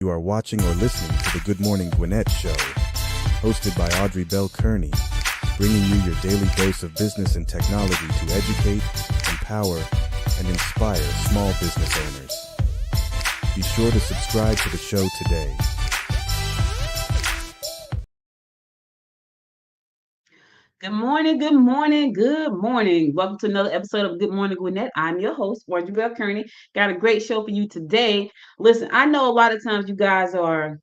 You are watching or listening to the Good Morning Gwinnett Show, hosted by Audrey Bell Kearney, bringing you your daily dose of business and technology to educate, empower, and inspire small business owners. Be sure to subscribe to the show today. Good morning, good morning, good morning. Welcome to another episode of Good Morning Gwinnett. I'm your host, Audrey Bell Kearney. Got a great show for you today. Listen, I know a lot of times you guys are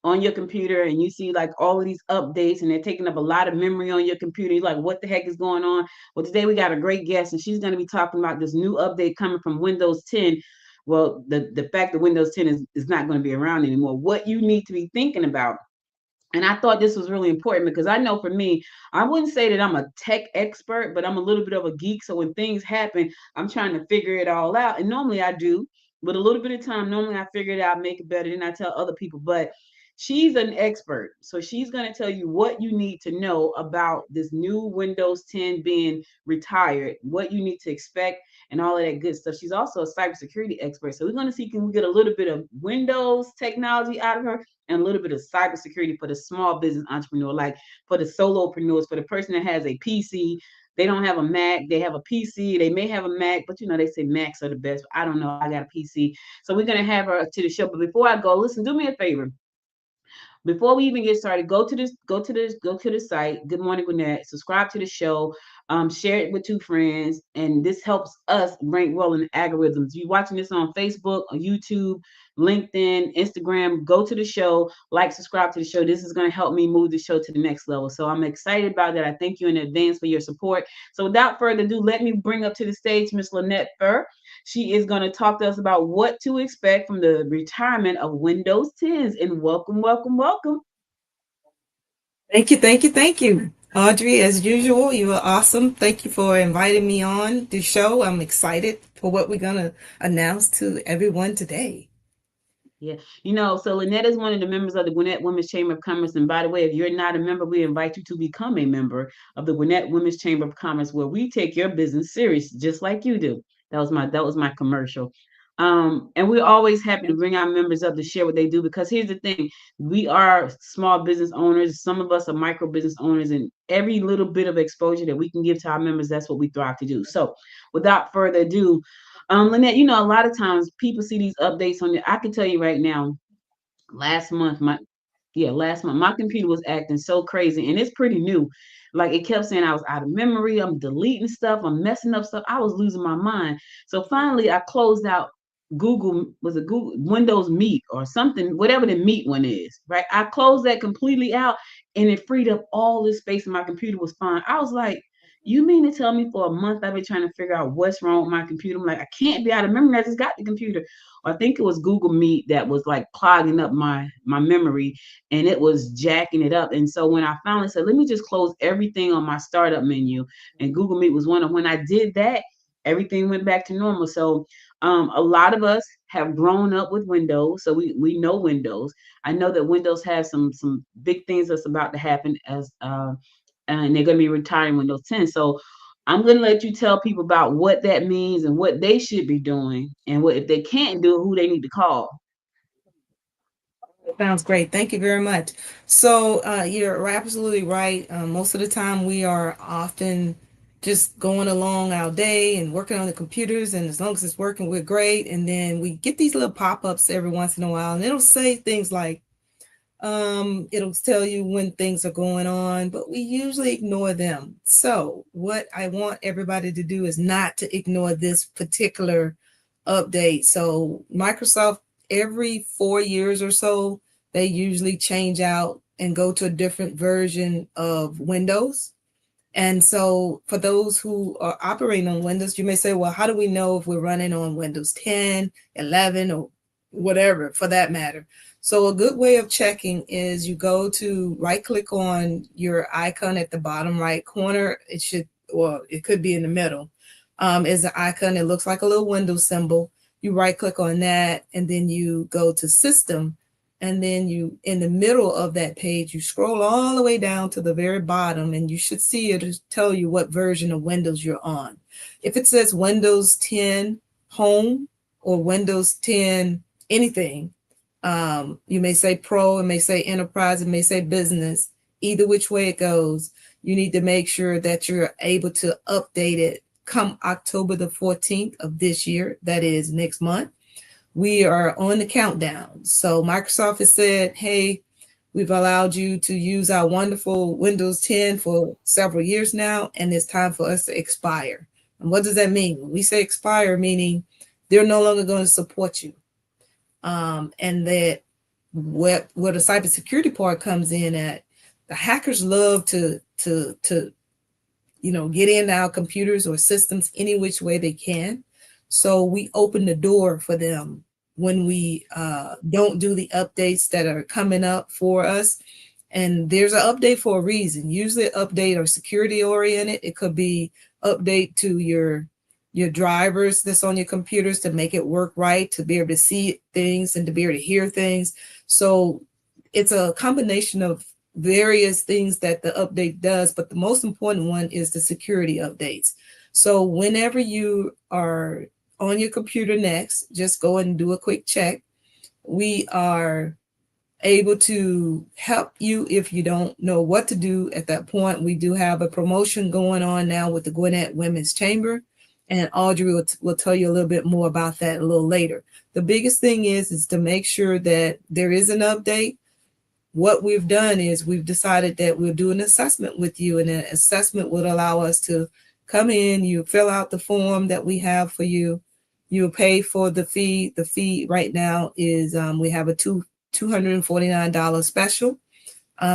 on your computer and you see like all of these updates and they're taking up a lot of memory on your computer. You're like, what the heck is going on? Well, today we got a great guest and she's going to be talking about this new update coming from Windows 10. Well, the fact that Windows 10 is not going to be around anymore. What you need to be thinking about. And I thought this was really important because I know for me, I wouldn't say that I'm a tech expert, but I'm a little bit of a geek. So when things happen, I'm trying to figure it all out. And normally I do, with a little bit of time, normally I figure it out, make it better, than I tell other people. But she's an expert. So she's going to tell you what you need to know about this new Windows 10 being retired, what you need to expect, and all of that good stuff. She's also a cybersecurity expert. So we're going to see can we get a little bit of Windows technology out of her and a little bit of cybersecurity for the small business entrepreneur, like for the solopreneurs, for the person that has a PC. They don't have a Mac, they have a PC. They may have a Mac, but they say Macs are the best. I don't know. I got a PC. So we're going to have her to the show. But before I go, listen, do me a favor. Before we even get started, go to the site, Good Morning Gwinnett, subscribe to the show, share it with two friends, and this helps us rank well in the algorithms. If you're watching this on Facebook, on YouTube, LinkedIn, Instagram, go to the show, like, subscribe to the show. This is going to help me move the show to the next level. So I'm excited about that. I thank you in advance for your support. So without further ado, let me bring up to the stage Miss Lynette Furr. She is going to talk to us about what to expect from the retirement of Windows 10s. And welcome, welcome, welcome. Thank you. Audrey, as usual, you are awesome. Thank you for inviting me on the show. I'm excited for what we're going to announce to everyone today. Yeah. So Lynette is one of the members of the Gwinnett Women's Chamber of Commerce. And by the way, if you're not a member, we invite you to become a member of the Gwinnett Women's Chamber of Commerce, where we take your business serious, just like you do. That was my commercial. And we're always happy to bring our members up to share what they do because here's the thing: we are small business owners. Some of us are micro business owners, and every little bit of exposure that we can give to our members, that's what we thrive to do. So, without further ado, Lynette, a lot of times people see these updates on it. I can tell you right now, last month, my computer was acting so crazy, and it's pretty new. Like it kept saying I was out of memory, I'm deleting stuff, I'm messing up stuff. I was losing my mind. So finally, I closed out Google Windows Meet or something, whatever the Meet one is, right? I closed that completely out, and it freed up all this space, and my computer was fine. I was like, you mean to tell me for a month I've been trying to figure out what's wrong with my computer? I'm like, I can't be out of memory. I just got the computer. I think it was Google Meet that was like clogging up my memory, and it was jacking it up. And so when I finally said, let me just close everything on my startup menu, and Google Meet was one of when I did that, everything went back to normal. So a lot of us have grown up with Windows, so we know Windows. I know that Windows has some big things that's about to happen and they're going to be retiring Windows 10. So I'm going to let you tell people about what that means and what they should be doing, and what if they can't do it, who they need to call. Sounds great. Thank you very much. So you're absolutely right. Most of the time, we are often just going along our day and working on the computers, and as long as it's working, we're great. And then we get these little pop-ups every once in a while, and it'll say things like, it'll tell you when things are going on, but we usually ignore them. So what I want everybody to do is not to ignore this particular update. So Microsoft, every 4 years or so, they usually change out and go to a different version of Windows. And so for those who are operating on Windows, you may say, well, how do we know if we're running on Windows 10, 11, or whatever for that matter? So a good way of checking is you go to right click on your icon at the bottom right corner. It could be in the middle. Is the icon. It looks like a little Windows symbol. You right click on that, and then you go to System. And then in the middle of that page, you scroll all the way down to the very bottom, and you should see it tell you what version of Windows you're on. If it says Windows 10 Home or Windows 10 anything, You may say pro, it may say enterprise, it may say business. Either which way it goes, you need to make sure that you're able to update it come October the 14th of this year. That is next month. We are on the countdown. So Microsoft has said, hey, we've allowed you to use our wonderful Windows 10 for several years now, and it's time for us to expire. And what does that mean? When we say expire, meaning they're no longer going to support you. And that where the cybersecurity part comes in at, the hackers love to get in our computers or systems any which way they can. So we open the door for them when we don't do the updates that are coming up for us. And there's an update for a reason. Usually an update are security oriented. It could be update to your drivers that's on your computers to make it work right, to be able to see things and to be able to hear things. So it's a combination of various things that the update does, but the most important one is the security updates. So whenever you are on your computer next, just go and do a quick check. We are able to help you if you don't know what to do at that point. We do have a promotion going on now with the Gwinnett Women's Chamber, and Audrey will tell you a little bit more about that a little later. The biggest thing is to make sure that there is an update. What we've done is we've decided that we'll do an assessment with you, and an assessment would allow us to come in, you fill out the form that we have for you, you pay for the fee. The fee right now is we have a $249 special.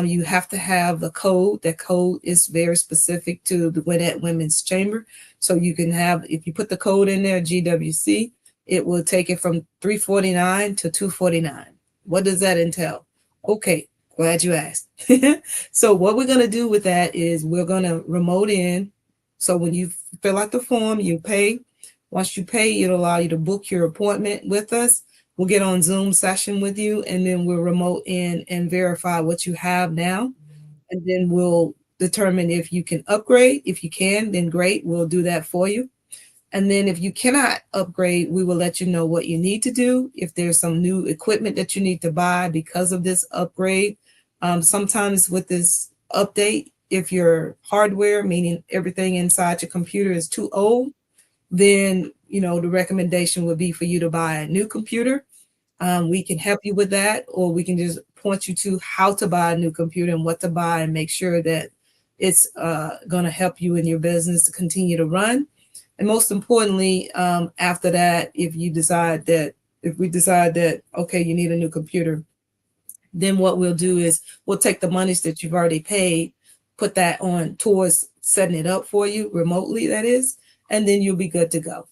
You have to have the code. That code is very specific to the Gwinnett Women's Chamber. So you can have, if you put the code in there, GWC, it will take it from $349 to $249. What does that entail? Okay, glad you asked. So what we're going to do with that is we're going to remote in. So when you fill out the form, you pay. Once you pay, it'll allow you to book your appointment with us. We'll get on Zoom session with you, and then we'll remote in and verify what you have now. And then we'll determine if you can upgrade. If you can, then great, we'll do that for you. And then if you cannot upgrade, we will let you know what you need to do. If there's some new equipment that you need to buy because of this upgrade. Sometimes with this update, if your hardware, meaning everything inside your computer, is too old, then the recommendation would be for you to buy a new computer. We can help you with that, or we can just point you to how to buy a new computer and what to buy, and make sure that it's going to help you in your business to continue to run. And most importantly, after that, if we decide that, okay, you need a new computer, then what we'll do is we'll take the monies that you've already paid, put that on towards setting it up for you remotely, that is, and then you'll be good to go.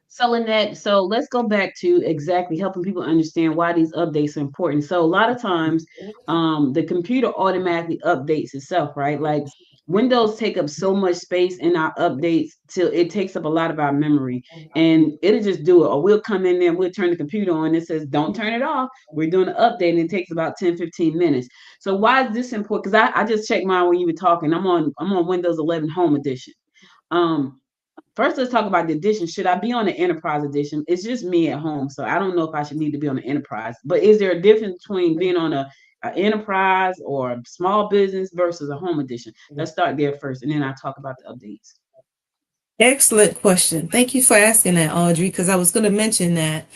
So Lynette, so let's go back to exactly helping people understand why these updates are important. So a lot of times, the computer automatically updates itself, right? Like Windows take up so much space in our updates till it takes up a lot of our memory, and it'll just do it. Or we'll come in there and we'll turn the computer on and it says, don't turn it off. We're doing an update, and it takes about 10, 15 minutes. So why is this important? Because I just checked mine when you were talking. I'm on Windows 11 Home Edition. First, let's talk about the edition. Should I be on the enterprise edition? It's just me at home, so I don't know if I should need to be on the enterprise. But is there a difference between being on a enterprise or small business versus a home edition? Let's start there first, and then I'll talk about the updates. Excellent question. Thank you for asking that, Audrey, because I was going to mention that.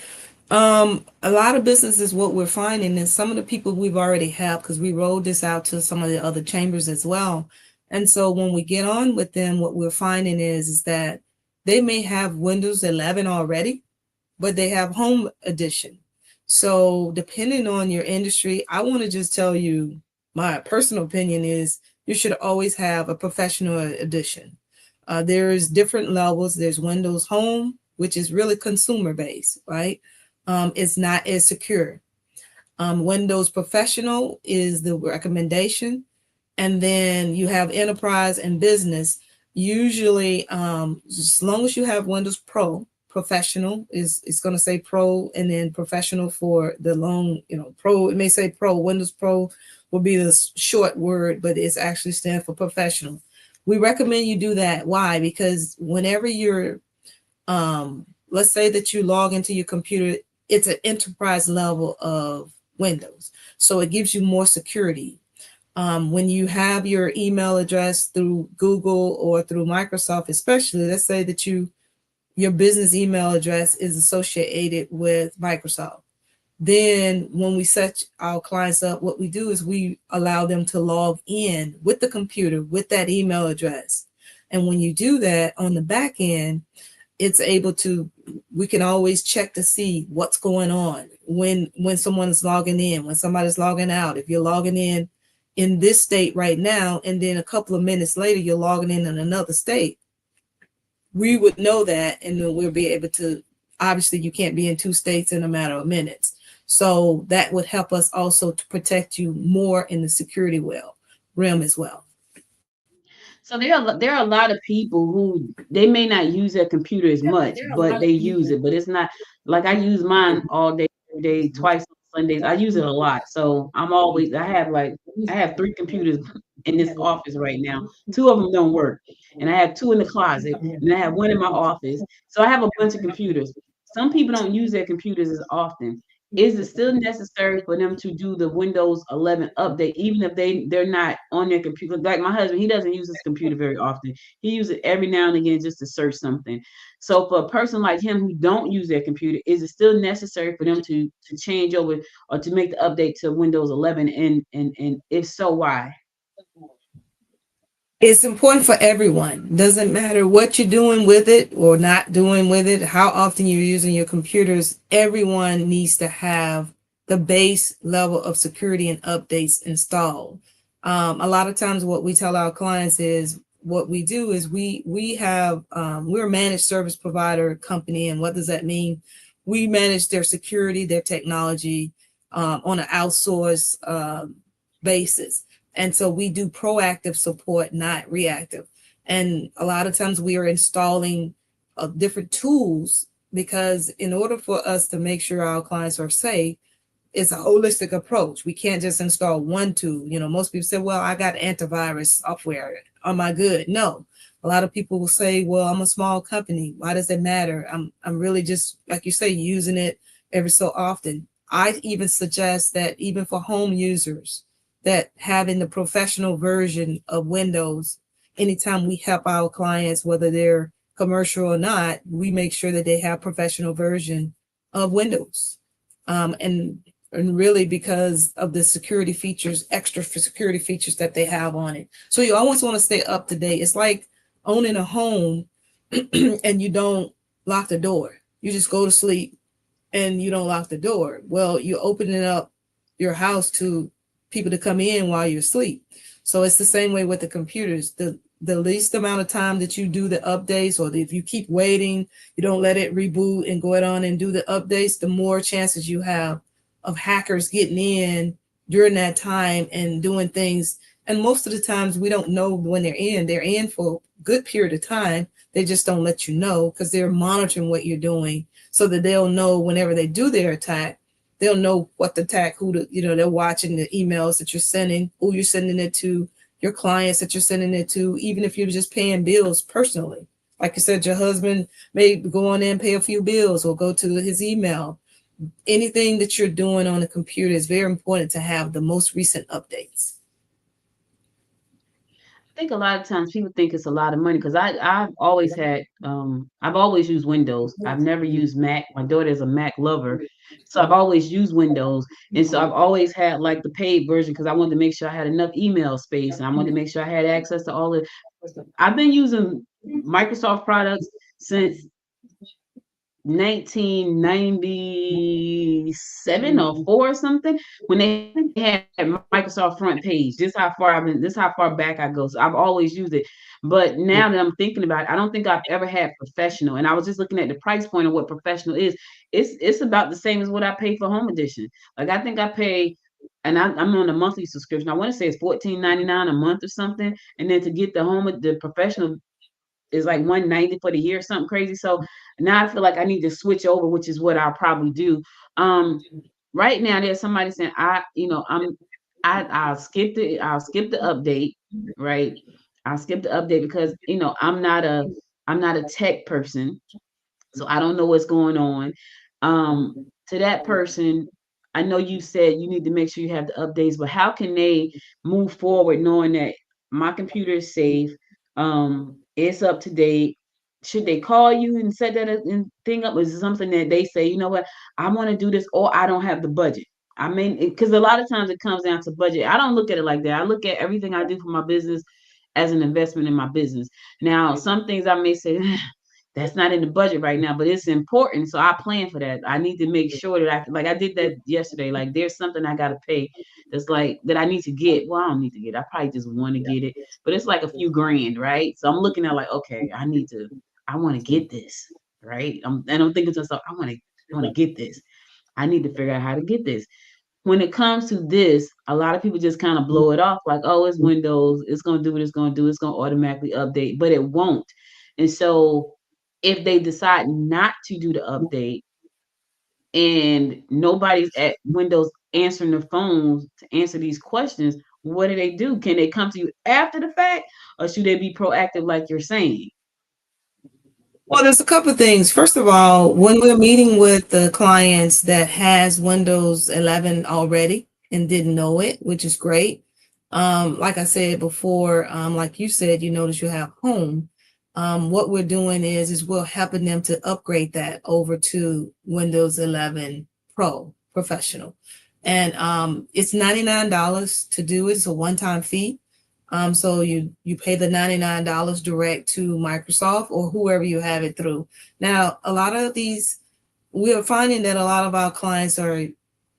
A lot of businesses, what we're finding is some of the people we've already helped, because we rolled this out to some of the other chambers as well. And so when we get on with them, what we're finding is that they may have Windows 11 already, but they have Home Edition. So depending on your industry, I want to just tell you my personal opinion is you should always have a professional edition. There's different levels. There's Windows Home, which is really consumer based, right? It's not as secure. Windows Professional is the recommendation. And then you have Enterprise and Business. Usually, as long as you have Windows Pro, Professional it's going to say Pro, and then Professional for the long, Pro, it may say Pro. Windows Pro will be the short word, but it's actually stand for Professional. We recommend you do that. Why? Because whenever you're, let's say that you log into your computer it's an enterprise level of Windows. So it gives you more security. When you have your email address through Google or through Microsoft, especially, let's say that your business email address is associated with Microsoft. Then when we set our clients up, what we do is we allow them to log in with the computer with that email address. And when you do that on the back end, it's able to, we can always check to see what's going on when someone is logging in, when somebody's logging out. If you're logging in this state right now, and then a couple of minutes later, you're logging in another state, we would know that, and then we'll be able to, obviously you can't be in two states in a matter of minutes. So that would help us also to protect you more in the security realm as well. So there are a lot of people who they may not use their computer as much, but they use it. But it's not like I use mine all day, every day, twice on Sundays. I use it a lot. So I have three computers in this office right now. Two of them don't work. And I have two in the closet, and I have one in my office. So I have a bunch of computers. Some people don't use their computers as often. Is it still necessary for them to do the Windows 11 update, even if they're not on their computer? Like my husband, he doesn't use his computer very often. He uses it every now and again just to search something. So for a person like him who don't use their computer, is it still necessary for them to change over or to make the update to Windows 11? And if so, why? It's important for everyone. Doesn't matter what you're doing with it or not doing with it, how often you're using your computers, everyone needs to have the base level of security and updates installed. A lot of times what we tell our clients is what we do is we have we're a managed service provider company. And what does that mean? We manage their security, their technology on an outsourced basis. And so we do proactive support, not reactive. And a lot of times we are installing different tools, because in order for us to make sure our clients are safe, it's a holistic approach. We can't just install one tool. Most people say, well, I got antivirus software. Am I good? No. A lot of people will say, well, I'm a small company. Why does it matter? I'm really just, like you say, using it every so often. I even suggest that even for home users, that having the professional version of Windows, anytime we help our clients, whether they're commercial or not, we make sure that they have professional version of Windows. And really because of the security features, extra for security features that they have on it. So you always want to stay up to date. It's like owning a home and you don't lock the door. You just go to sleep and you don't lock the door. Well, you're opening up your house to people to come in while you're asleep. So it's the same way with the computers. The least amount of time that you do the updates, or if you keep waiting, you don't let it reboot and go on and do the updates, the more chances you have of hackers getting in during that time and doing things. And most of the times we don't know when they're in. They're in for a good period of time. They just don't let you know because they're monitoring what you're doing so that they'll know whenever they do their attack, they'll know what the attack, they're watching the emails that you're sending, who you're sending it to, your clients that you're sending it to, even if you're just paying bills personally. Like you said, your husband may go on and pay a few bills or go to his email. Anything that you're doing on the computer is very important to have the most recent updates. I think a lot of times people think it's a lot of money because I've always I've always used Windows. I've never used Mac. My daughter is a Mac lover, so I've always used Windows, and so I've always had like the paid version because I wanted to make sure I had enough email space and I wanted to make sure I had access to all the. I've been using Microsoft products since 1997 or four or something when they had Microsoft front page. This how far back I go. So I've always used it. But now that I'm thinking about it, I don't think I've ever had professional. And I was just looking at the price point of what professional is. It's about the same as what I pay for home edition. Like I think I pay, and I'm on a monthly subscription. I want to say it's $14.99 a month or something. And then to get the professional is like 190 for the year, something crazy. So now I feel like I need to switch over, which is what I'll probably do. Right now there's somebody saying I'll skip the update, right? I'll skip the update because I'm not a tech person, so I don't know what's going on. to that person, I know you said you need to make sure you have the updates, but how can they move forward knowing that my computer is safe, it's up to date? Should they call you and set that thing up? Is it something that they say, you know what, I want to do this, or I don't have the budget? I mean, because a lot of times it comes down to budget. I don't look at it like that. I look at everything I do for my business as an investment in my business. Now, some things I may say, that's not in the budget right now, but it's important. So I plan for that. I need to make sure that like I did that yesterday. Like there's something I gotta pay that's like that I need to get. Well, I don't need to get it. I probably just want to get it, but it's like a few grand, right? So I'm looking at like, okay, I want to get this, right? And I'm thinking to myself, I want to get this. I need to figure out how to get this. When it comes to this, a lot of people just kind of blow it off like, oh, it's Windows, it's gonna do what it's gonna do, it's gonna automatically update, but it won't. And so if they decide not to do the update and nobody's at Windows answering the phones to answer these questions, what do? Can they come to you after the fact, or should they be proactive like you're saying? Well, there's a couple of things. First of all, when we're meeting with the clients that has Windows 11 already and didn't know it, which is great. Like I said before, like you said, you notice you have home. What we're doing is we're helping them to upgrade that over to Windows 11 Pro Professional. And it's $99 to do it. It's a one-time fee. So you pay the $99 direct to Microsoft or whoever you have it through. Now, a lot of these, we are finding that a lot of our clients are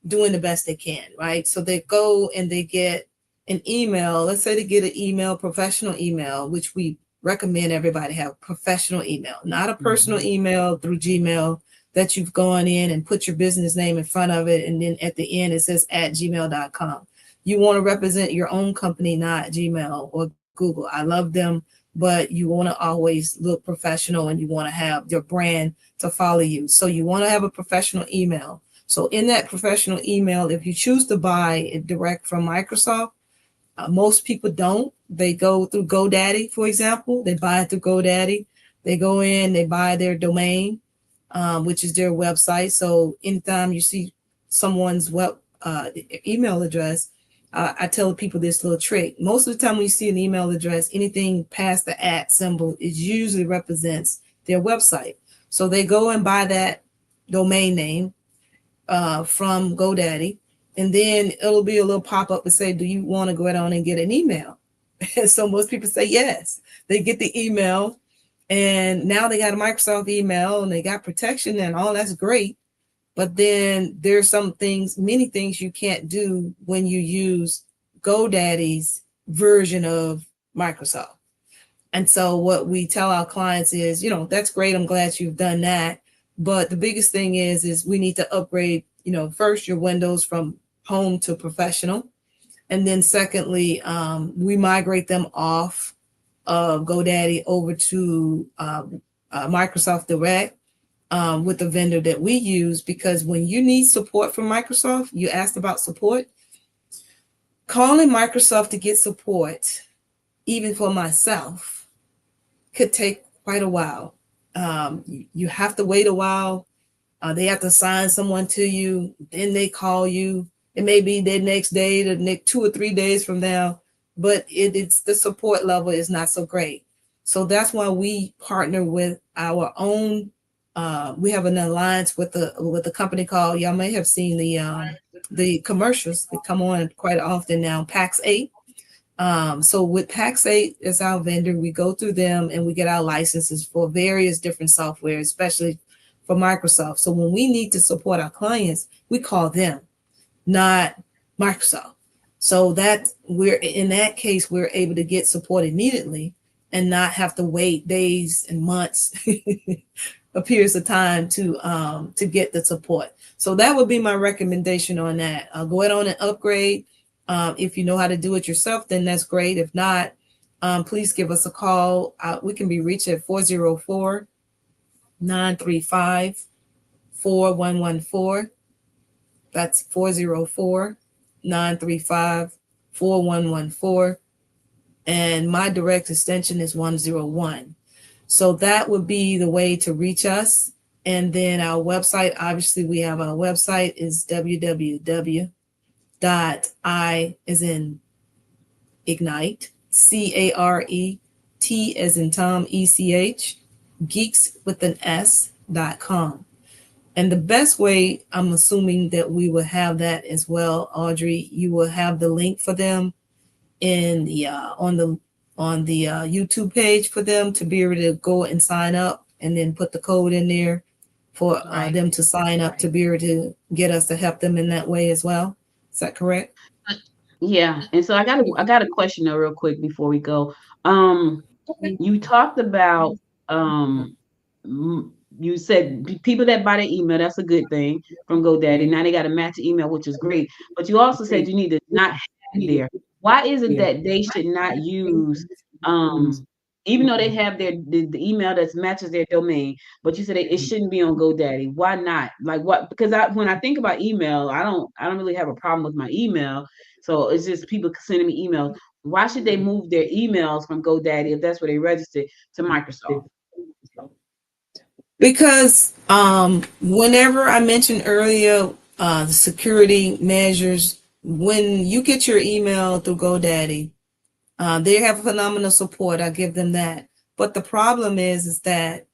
doing the best they can, right? So they go and they get an email. Let's say they get an email, professional email, which we recommend everybody have professional email, not a personal email through Gmail that you've gone in and put your business name in front of it. And then at the end, it says @gmail.com. You want to represent your own company, not Gmail or Google. I love them, but you want to always look professional and you want to have your brand to follow you. So you want to have a professional email. So in that professional email, if you choose to buy it direct from Microsoft, most people don't. They go through GoDaddy, for example. They buy it through GoDaddy. They go in, they buy their domain, which is their website. So anytime you see someone's email address, I tell people this little trick. Most of the time when you see an email address, anything past the @ symbol, it usually represents their website. So they go and buy that domain name from GoDaddy, and then it'll be a little pop-up and say, do you want to go on and get an email? So most people say yes. They get the email, and now they got a Microsoft email, and they got protection, and all that's great. But then there's many things you can't do when you use GoDaddy's version of Microsoft. And so what we tell our clients is, that's great. I'm glad you've done that. But the biggest thing is we need to upgrade, first your Windows from home to professional. And then secondly, we migrate them off of GoDaddy over to Microsoft Direct. With the vendor that we use, because when you need support from Microsoft, you asked about support, calling Microsoft to get support, even for myself, could take quite a while. You have to wait a while. They have to assign someone to you, then they call you. It may be the next day, the next 2 or 3 days from now, but it's the support level is not so great. So that's why we partner with our own. We have an alliance with a company called, y'all may have seen the commercials that come on quite often now, Pax8. So with Pax8 as our vendor, we go through them and we get our licenses for various different software, especially for Microsoft. So when we need to support our clients, we call them, not Microsoft. So that in that case, we're able to get support immediately and not have to wait days and months a periods of time to get the support. So that would be my recommendation on that. Go ahead on and upgrade. If you know how to do it yourself, then that's great. If not, please give us a call. We can be reached at 404-935-4114. That's 404-935-4114. And my direct extension is 101. So that would be the way to reach us. And then our website, obviously, we have our website is www.I as in ignite, CARET as in Tom, ECH, geeks with an S.com. And the best way, I'm assuming that we will have that as well, Audrey. You will have the link for them in the on the YouTube page for them to be able to go and sign up, and then put the code in there for Right. them to sign up to be able to get us to help them in that way as well. Is that correct? Yeah. And so I got a question though, real quick before we go. Um, you talked about um you said people that buy the email, that's a good thing from GoDaddy. Now they got to match the email, which is great. But you also said you need to not have it there. Why is it that they should not use um even though they have the email that matches their domain, but you said it shouldn't be on GoDaddy. Why not? Like what? Because when I think about email, I don't really have a problem with my email. So it's just people sending me emails. Why should they move their emails from GoDaddy if that's where they registered to Microsoft? Because whenever I mentioned earlier the security measures, when you get your email through GoDaddy, they have phenomenal support. I give them that. But the problem is that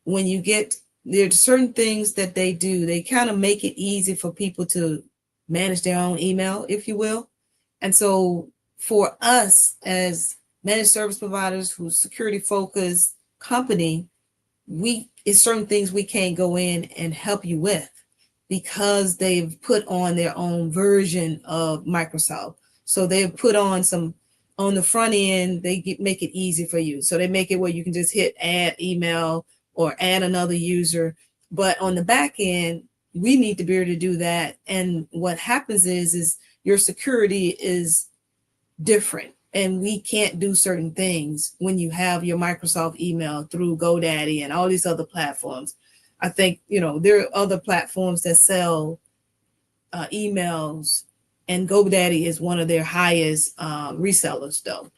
when you get there's certain things that they do, they kind of make it easy for people to manage their own email, if you will. And so for us as managed service providers who's security focused company, we it's certain things we can't go in and help you with because they've put on their own version of Microsoft. So they've put on some on the front end, make it easy for you. So they make it where you can just hit add email or add another user. But on the back end, we need to be able to do that. And what happens is your security is different, and we can't do certain things when you have your Microsoft email through GoDaddy and all these other platforms. I think, there are other platforms that sell emails, and GoDaddy is one of their highest resellers though.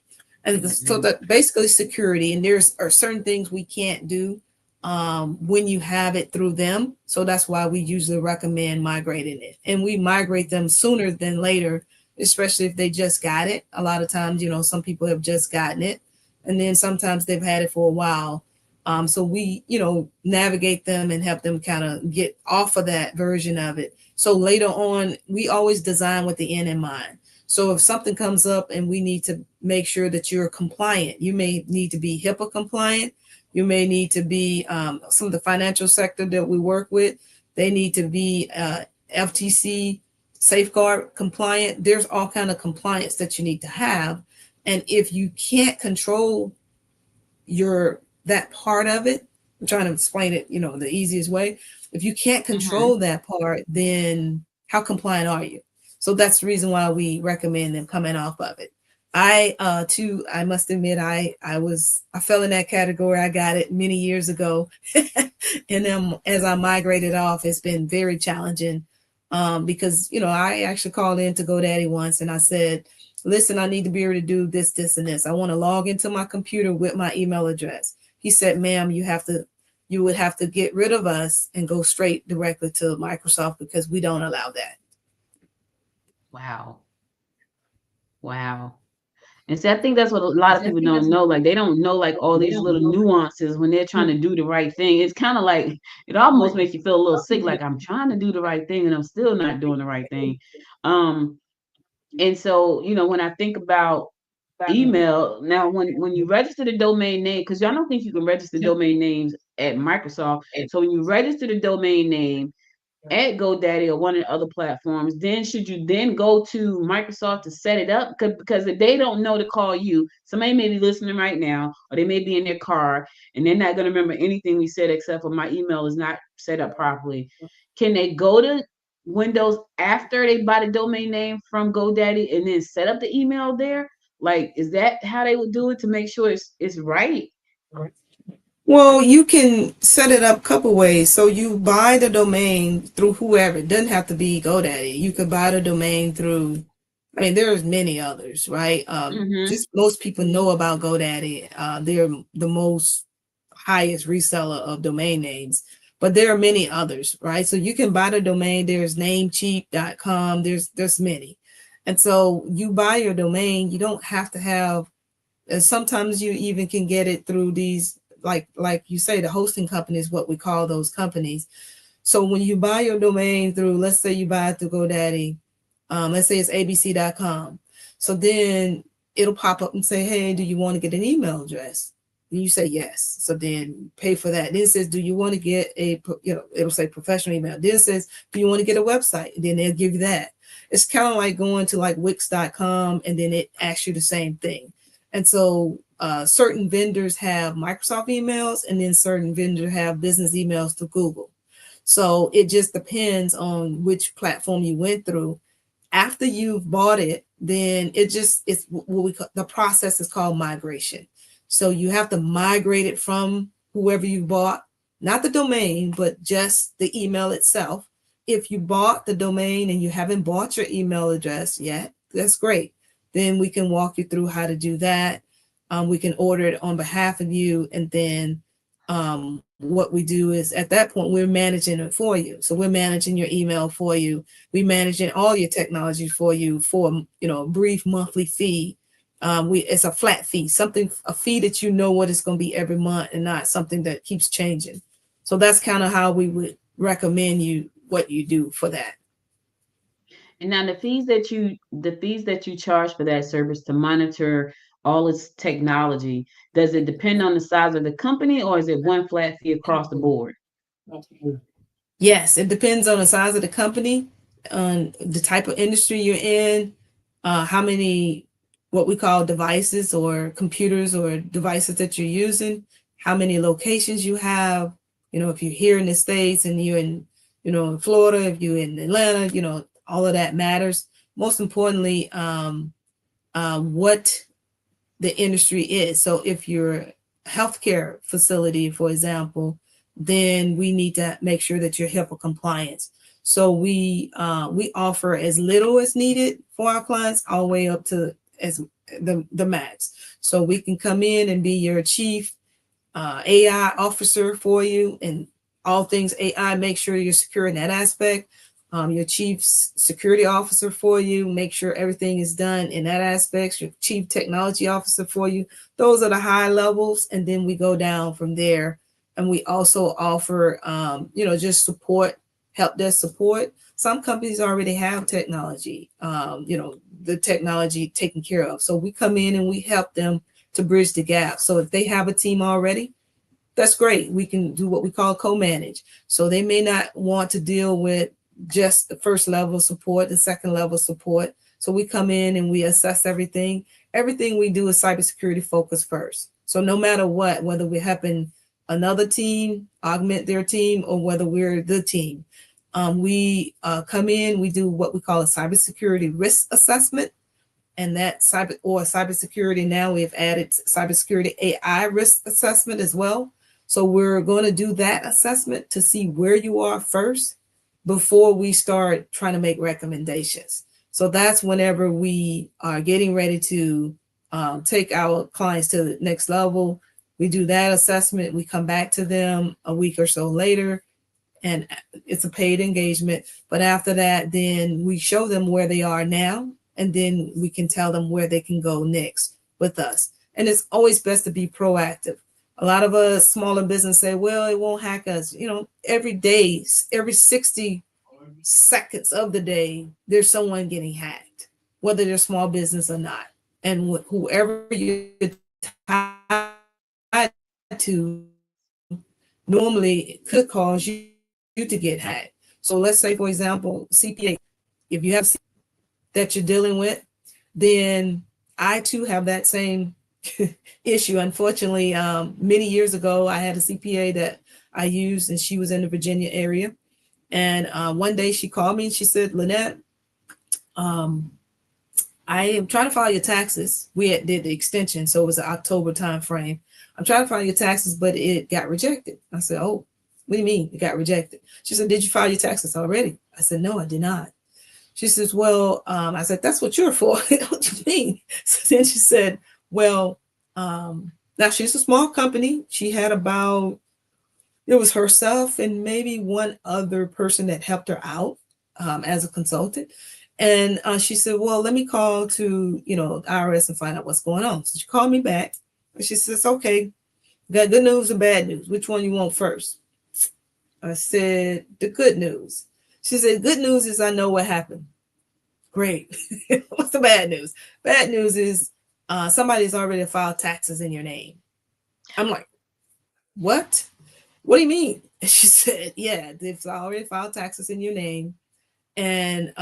And so that basically security, and there's are certain things we can't do when you have it through them. So that's why we usually recommend migrating it, and we migrate them sooner than later, especially if they just got it. A lot of times, some people have just gotten it, and then sometimes they've had it for a while. So we, navigate them and help them kind of get off of that version of it. So later on, we always design with the end in mind. So if something comes up and we need to make sure that you're compliant, you may need to be HIPAA compliant. You may need to be some of the financial sector that we work with. They need to be FTC safeguard compliant. There's all kind of compliance that you need to have. And if you can't control that part of it, I'm trying to explain it, the easiest way. If you can't control that part, then how compliant are you? So that's the reason why we recommend them coming off of it. I must admit, I fell in that category. I got it many years ago. And then as I migrated off, it's been very challenging because, I actually called in to GoDaddy once and I said, listen, I need to be able to do this, this, and this. I want to log into my computer with my email address. He said, ma'am, you would have to get rid of us and go straight directly to Microsoft because we don't allow that. Wow. And see, I think that's what a lot of people don't know. Like they don't know like all these little nuances when they're trying to do the right thing. It's kind of like it almost makes you feel a little sick, like I'm trying to do the right thing and I'm still not doing the right thing. And so, when I think about email, now when you register the domain name, because y'all don't think you can register domain names at Microsoft. So when you register the domain name at GoDaddy or one of the other platforms, then should you then go to Microsoft to set it up? Because if they don't know to call you, somebody may be listening right now, or they may be in their car and they're not going to remember anything we said except for my email is not set up properly. Can they go to Windows after they buy the domain name from GoDaddy and then set up the email there? Like, is that how they would do it to make sure it's right? Well, you can set it up a couple ways. So you buy the domain through whoever. It doesn't have to be GoDaddy. You could buy the domain through, there's many others, right? Just most people know about GoDaddy. They're the most highest reseller of domain names. but there are many others, right? So you can buy the domain. There's namecheap.com. There's many. And so you buy your domain, you don't have to have, and sometimes you even can get it through these, like you say, the hosting companies, what we call those companies. So when you buy your domain through, let's say you buy it through GoDaddy, let's say it's abc.com. So then it'll pop up and say, hey, do you want to get an email address? And you say yes. So then pay for that. Then it says, do you want to get it'll say professional email. Then it says, do you want to get a website? And then they'll give you that. It's kind of like going to like Wix.com, and then it asks you the same thing. And so certain vendors have Microsoft emails, and then certain vendors have business emails through Google. So it just depends on which platform you went through. After you've bought it, then it's what we call, the process is called migration. So you have to migrate it from whoever you bought, not the domain, but just the email itself. If you bought the domain and you haven't bought your email address yet, that's great. Then we can walk you through how to do that. We can order it on behalf of you. And then what we do is at that point, we're managing it for you. So we're managing your email for you. We're managing all your technology for you for, a brief monthly fee. It's a flat fee, a fee that you know what it's going to be every month and not something that keeps changing. So that's kind of how we would recommend what you do for that. And now the fees that you charge for that service to monitor all its technology, does it depend on the size of the company, or is it one flat fee across the board? Yes, it depends on the size of the company, on the type of industry you're in, how many what we call devices or computers or devices that you're using, how many locations you have. If you're here in the States and you're in, in Florida, if you're in Atlanta, all of that matters. Most importantly, what the industry is. So if you're a healthcare facility, for example, then we need to make sure that you're HIPAA compliant. So we offer as little as needed for our clients, all the way up to as the max. So we can come in and be your chief AI officer for you, and all things AI, make sure you're secure in that aspect. Your chief security officer for you, make sure everything is done in that aspect. Your chief technology officer for you. Those are the high levels. And then we go down from there. And we also offer, just support, help desk support. Some companies already have technology, the technology taken care of. So we come in and we help them to bridge the gap. So if they have a team already, that's great. We can do what we call co-manage. So they may not want to deal with just the first level support, the second level support. So we come in and we assess everything. Everything we do is cybersecurity focused first. So no matter what, whether we're helping another team augment their team or whether we're the team, we come in, we do what we call a cybersecurity risk assessment. And that cybersecurity, now we've added cybersecurity AI risk assessment as well. So we're going to do that assessment to see where you are first before we start trying to make recommendations. So that's whenever we are getting ready to take our clients to the next level. We do that assessment. We come back to them a week or so later, and it's a paid engagement. But after that, then we show them where they are now, and then we can tell them where they can go next with us. And it's always best to be proactive. A lot of us smaller business say, well, it won't hack us. Every day, every 60 seconds of the day, there's someone getting hacked, whether they're small business or not. And whoever you're tied to normally could cause you to get hacked. So let's say, for example, CPA, if you have that you're dealing with, then I too have that same issue. Unfortunately, many years ago, I had a CPA that I used, and she was in the Virginia area. And one day she called me and she said, Lynette, I am trying to file your taxes. We did the extension, so it was an October time frame. I'm trying to file your taxes, but it got rejected. I said, oh, what do you mean it got rejected? She said, did you file your taxes already? I said, no, I did not. She says, well, I said, that's what you're for. What do you mean? So then she said, well, now she's a small company. She had about It was herself and maybe one other person that helped her out as a consultant. And she said, well, let me call to, IRS and find out what's going on. So she called me back and she says, okay, got good news and bad news. Which one you want first? I said, the good news. She said, good news is I know what happened. Great. What's the bad news? Bad news is somebody's already filed taxes in your name. I'm like, what? What do you mean? And she said, yeah, they've already filed taxes in your name. And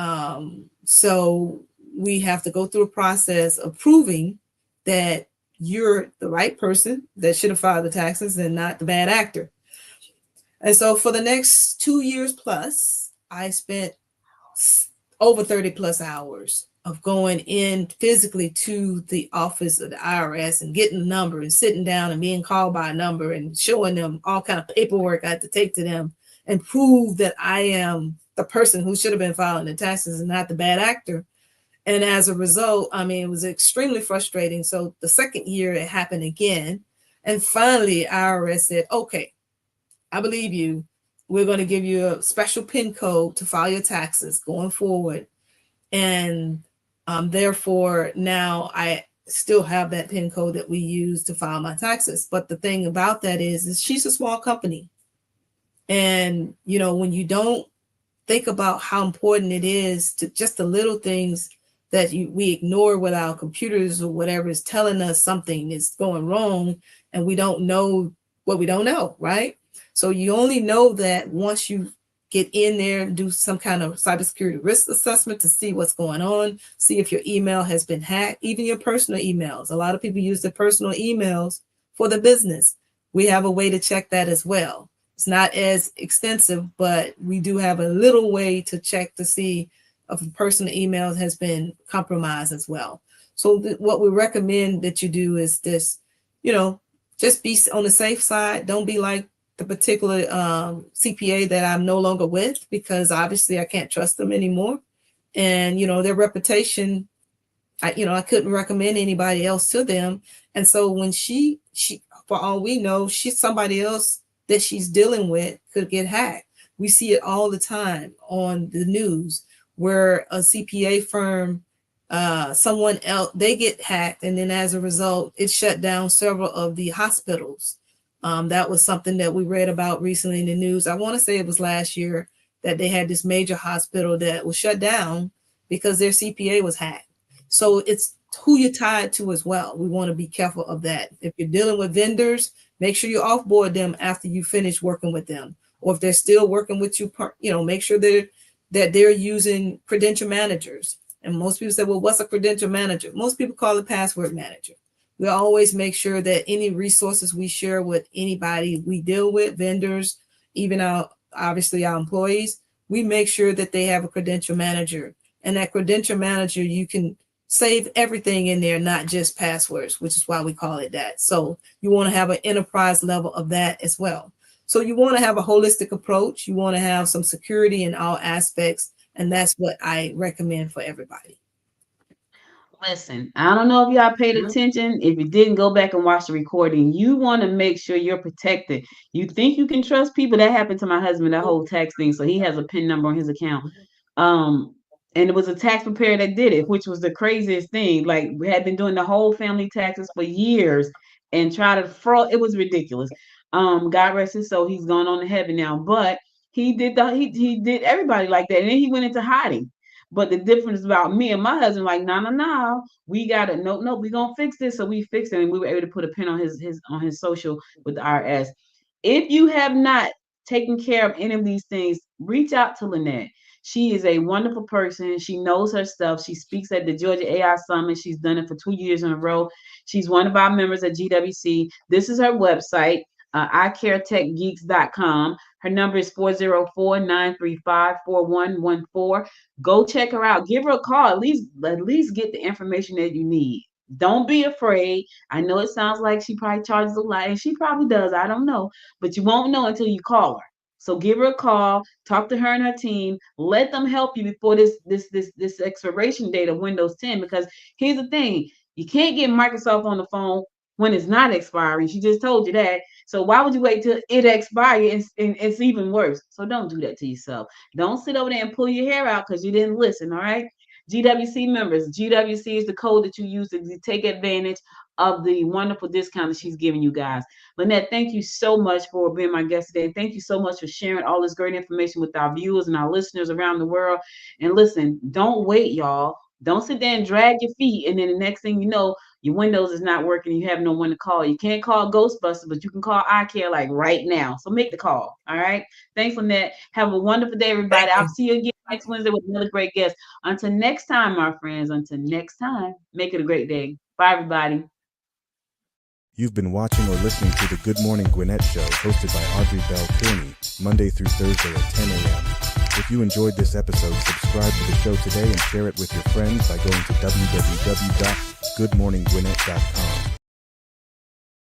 so we have to go through a process of proving that you're the right person that should have filed the taxes and not the bad actor. And so for the next 2 years plus, I spent over 30 plus hours of going in physically to the office of the IRS and getting the number and sitting down and being called by a number and showing them all kind of paperwork I had to take to them and prove that I am the person who should have been filing the taxes and not the bad actor. And as a result, I mean, it was extremely frustrating. So the second year it happened again. And finally, IRS said, okay, I believe you. We're going to give you a special PIN code to file your taxes going forward. And therefore, now I still have that PIN code that we use to file my taxes. But the thing about that is she's a small company. And, when you don't think about how important it is to just the little things that we ignore with our computers or whatever is telling us something is going wrong, and we don't know what we don't know, right? So you only know that once you get in there and do some kind of cybersecurity risk assessment to see what's going on, see if your email has been hacked, even your personal emails. A lot of people use their personal emails for the business. We have a way to check that as well. It's not as extensive, but we do have a little way to check to see if a personal email has been compromised as well. So what we recommend that you do is this, just be on the safe side. Don't be like the particular CPA that I'm no longer with, because obviously I can't trust them anymore. And, their reputation, I couldn't recommend anybody else to them. And so when she, for all we know, she's somebody else that she's dealing with could get hacked. We see it all the time on the news where a CPA firm, someone else, they get hacked. And then as a result, it shut down several of the hospitals. That was something that we read about recently in the news. I want to say it was last year that they had this major hospital that was shut down because their CPA was hacked. So it's who you're tied to as well. We want to be careful of that. If you're dealing with vendors, make sure you offboard them after you finish working with them. Or if they're still working with you, make sure that they're using credential managers. And most people say, well, what's a credential manager? Most people call it password manager. We always make sure that any resources we share with anybody we deal with, vendors, even obviously our employees, we make sure that they have a credential manager. And that credential manager, you can save everything in there, not just passwords, which is why we call it that. So you want to have an enterprise level of that as well. So you want to have a holistic approach. You want to have some security in all aspects. And that's what I recommend for everybody. Listen, I don't know if y'all paid attention. If you didn't, go back and watch the recording. You want to make sure you're protected. You think you can trust people. That happened to my husband, that whole tax thing. So he has a PIN number on his account. And it was a tax preparer that did it, which was the craziest thing. Like, we had been doing the whole family taxes for years and try to fraud. It was ridiculous. God rest his soul. He's gone on to heaven now. But he did everybody like that. And then he went into hiding. But the difference about me and my husband, like, no, we gotta no, we gonna fix this. So we fixed it, and we were able to put a pin on his social with the IRS. If you have not taken care of any of these things, reach out to Lynette. She is a wonderful person. She knows her stuff. She speaks at the Georgia AI Summit. She's done it for 2 years in a row. She's one of our members at GWC. This is her website, icaretechgeeks.com. Her number is 404-935-4114. Go check her out. Give her a call. At least get the information that you need. Don't be afraid. I know it sounds like she probably charges a lot, and she probably does. I don't know. But you won't know until you call her. So give her a call, talk to her and her team, let them help you before this expiration date of Windows 10. Because here's the thing, you can't get Microsoft on the phone when it's not expiring. She just told you that. So why would you wait till it expires and it's even worse? So don't do that to yourself. Don't sit over there and pull your hair out because you didn't listen, all right? GWC members, GWC is the code that you use to take advantage of the wonderful discount that she's giving you guys. Lynette, thank you so much for being my guest today. Thank you so much for sharing all this great information with our viewers and our listeners around the world. And listen, don't wait, y'all. Don't sit there and drag your feet. And then the next thing you know, your Windows is not working. You have no one to call. You can't call Ghostbusters, but you can call iCare like right now. So make the call. All right. Thanks, Lynette. Have a wonderful day, everybody. I'll see you again next Wednesday with another great guest. Until next time, my friends. Until next time, make it a great day. Bye, everybody. You've been watching or listening to the Good Morning Gwinnett Show, hosted by Audrey Bell Kearney, Monday through Thursday at 10 a.m. If you enjoyed this episode, subscribe to the show today and share it with your friends by going to www.goodmorninggwinnett.com.